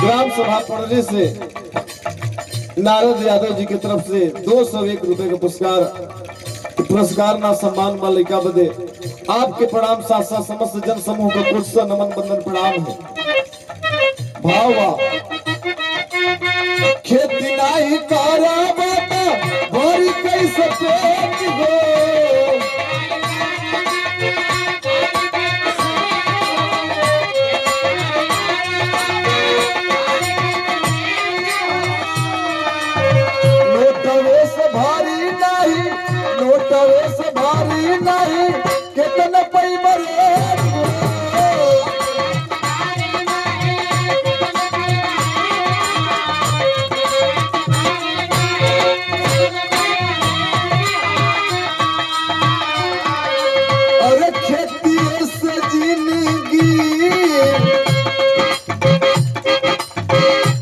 Gram सभा पढ़ने से नारद यादव जी की तरफ से 201 रुपए का पुरस्कार ना सम्मान मालिका बदे आपके प्रणाम साथ साथ समस्त जन समूह को कोट से नमन बंदन प्रणाम है। भावा खेती नहीं करा बाता भरी कैसे पेट हो से भारी नहीं कितने पैमर अरे खेती से जिंदगी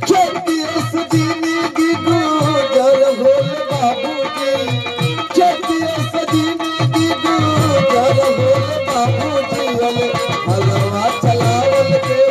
खेती से जिंदगी गुजर होल बाबूजी हलवा चलावल के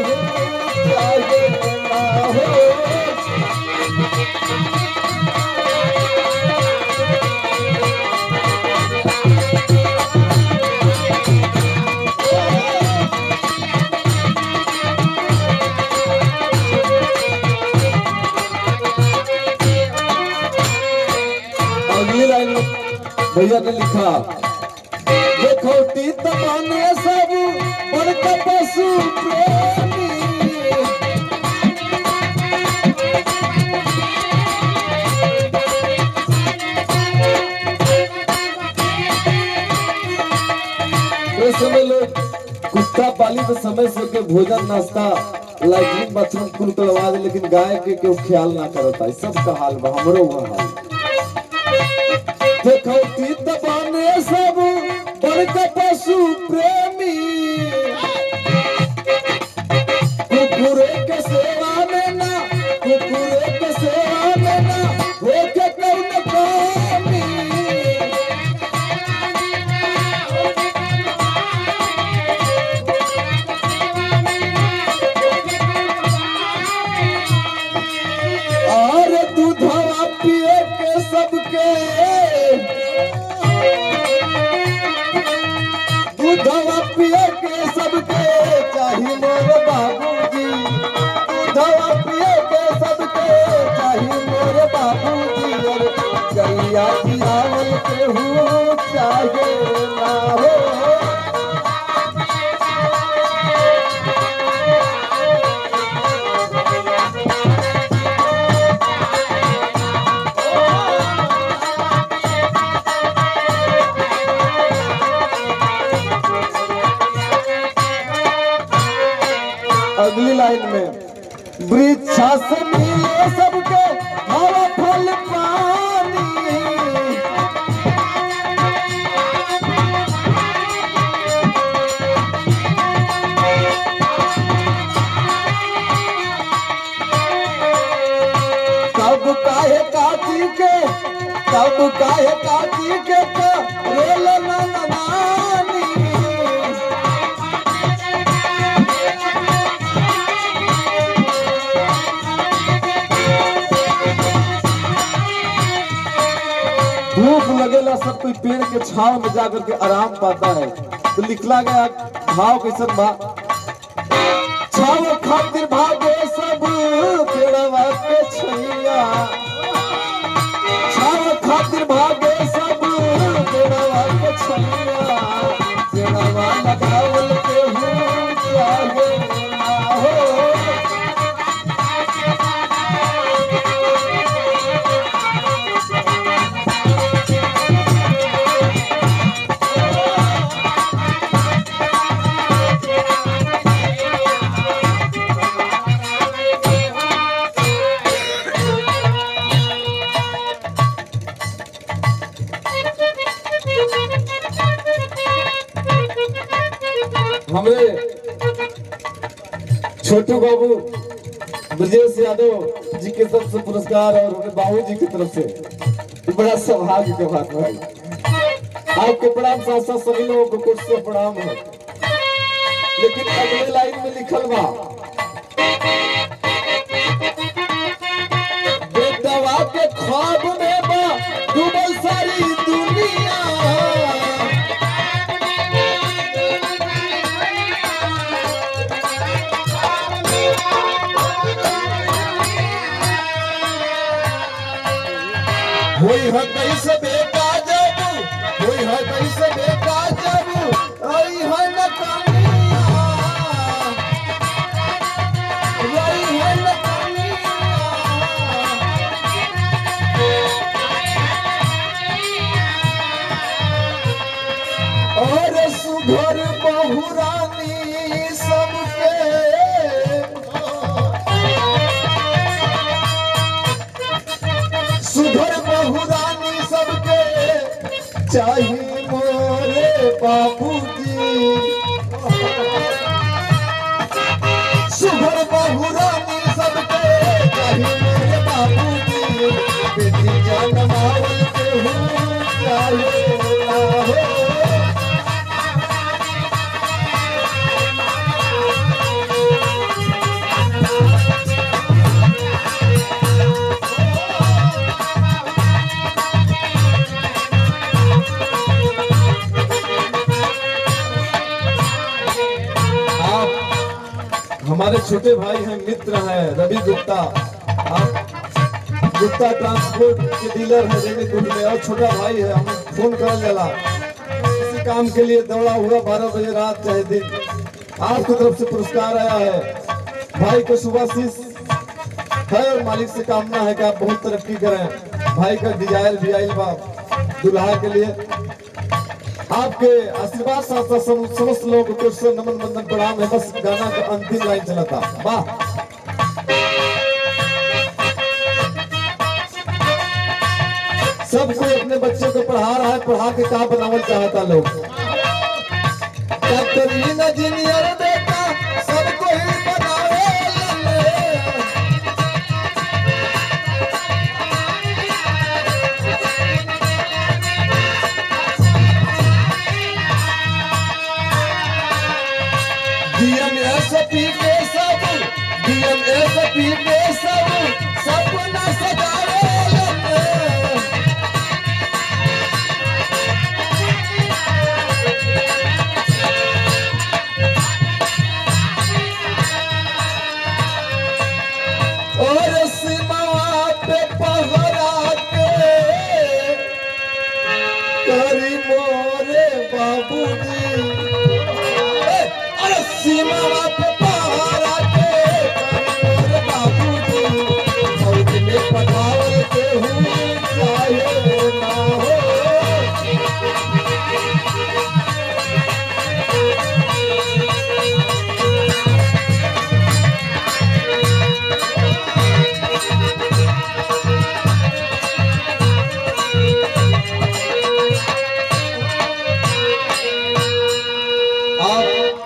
अगली लाइन में भैया ने लिखा खोटी तबाने सब बड़का पशु प्रेमी समय लोग कुत्ता पाली तो समय से के भोजन नाश्ता लैट्रिन बाथरूम कुल करवा दे लेकिन गाय के क्यों ख्याल ना करता है। सबका हाल बा हमरो वो हाल देखो तबाने सब बड़का पशु प्रेमी कुकुरे के सेवा में ना कुकुरे के सेवा में ना होके कौन कमी और दूधवा पिए के सबके दूधवा पिए के सबके चाही मोर बाबूजी दूधवा पिए के सबके चाही मोर बाबूजी और गैया पियावल के हूँ चाहे ना हो अगली लाइन में वृक्षा से मिले सबके हवा फल पानी कब काहे काटी के रेल नानी धूप लगेला सब कोई पेड़ के छांव में जाकर के आराम पाता है। तो लिखला गया भाव कैसन बा छाव खातिर भागे सब पेड़वा के छैया छाव खातिर भागे सब पेड़वा के छैया पेड़वा लगावल के हूँ चाहे ना हो हमें छोटू बाबू ब्रजेश यादव जी के तरफ से पुरस्कार और उनके बाबू जी की तरफ से बड़ा सौभाग्य की बात भाई आपके प्रणाम साथ साथ सभी लोगों को कुछ से प्रणाम है। लेकिन अगले लाइन में लिखल बा होई है कैसे बेटा जब, होई है कैसे बेटा जब आई है न कनिया, आई है न कनिया। और सुघर बहुरानी सबके, सुघर बहुरानी सबके चाहिए मोरे बाबूजी, सुघर बहुरानी सबके चाहिए मोरे बाबूजी, बेटी जनमावल के हूँ चाहे ना हो। हमारे छोटे भाई हैं, मित्र हैं रवि गुप्ता, आप गुप्ता ट्रांसपोर्ट के डीलर है जमीपुर में, और छोटा भाई है, हम फोन कर जाला किसी काम के लिए दौड़ा हुआ 12 बजे रात चाहे दिन। आपकी तरफ से पुरस्कार आया है, भाई को शुभाशीष है और मालिक से कामना है कि आप बहुत तरक्की करें। भाई का डिजायर भी आयल बा दुल्हा के लिए, आपके आशीर्वाद साथ साथ समस्त लोगों को नमन बंदन प्रणाम है। बस गाना का अंतिम लाइन चला था, वाह। सब कोई अपने बच्चे को पढ़ा रहा है, पढ़ा के कहा बनावल चाहता लोग, डॉक्टर इंजीनियर बेटा सबको ही बनावे। DMSP के सब, DMSP के सब सपना सजावे लगे। और सीमा पे पहरा के करी मोरे बाबूजी, सीमा पे पहरा के मोरे बाबूजी, फौज में पठावल के हूँ चाहे ना हो।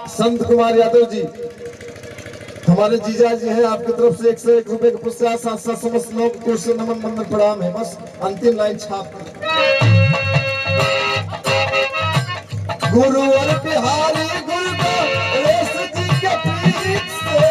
संत कुमार यादव जी हमारे जीजा जी हैं, आपकी तरफ से 101 रुपए का पुरस्कार, साथ साथ समस्त लोग को से नमन बंदन प्रणाम है। बस अंतिम लाइन छाप, गुरु और बिहारी गुरु रेस जी के प्रीत से,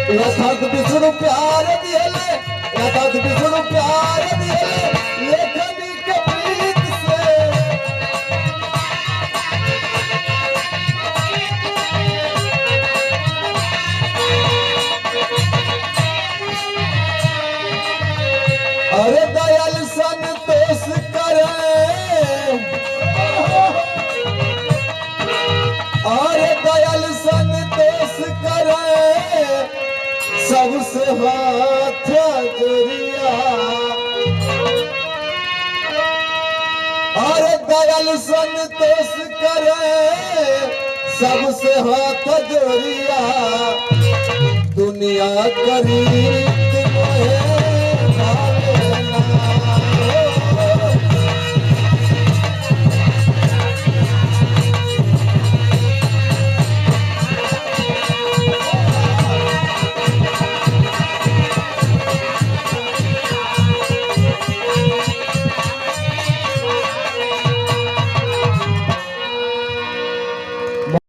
यथार्थ विष्णु प्यार दिले, यथार्थ विष्णु प्यार दिले लेखनी के प्रीत से। अरे दयाल संतोष करे, अरे दयाल संतोष करे सबसे हाथ जोड़िया, और दयाल संतोष करे सबसे हाथ जोड़िया, दुनिया करी तुम्हें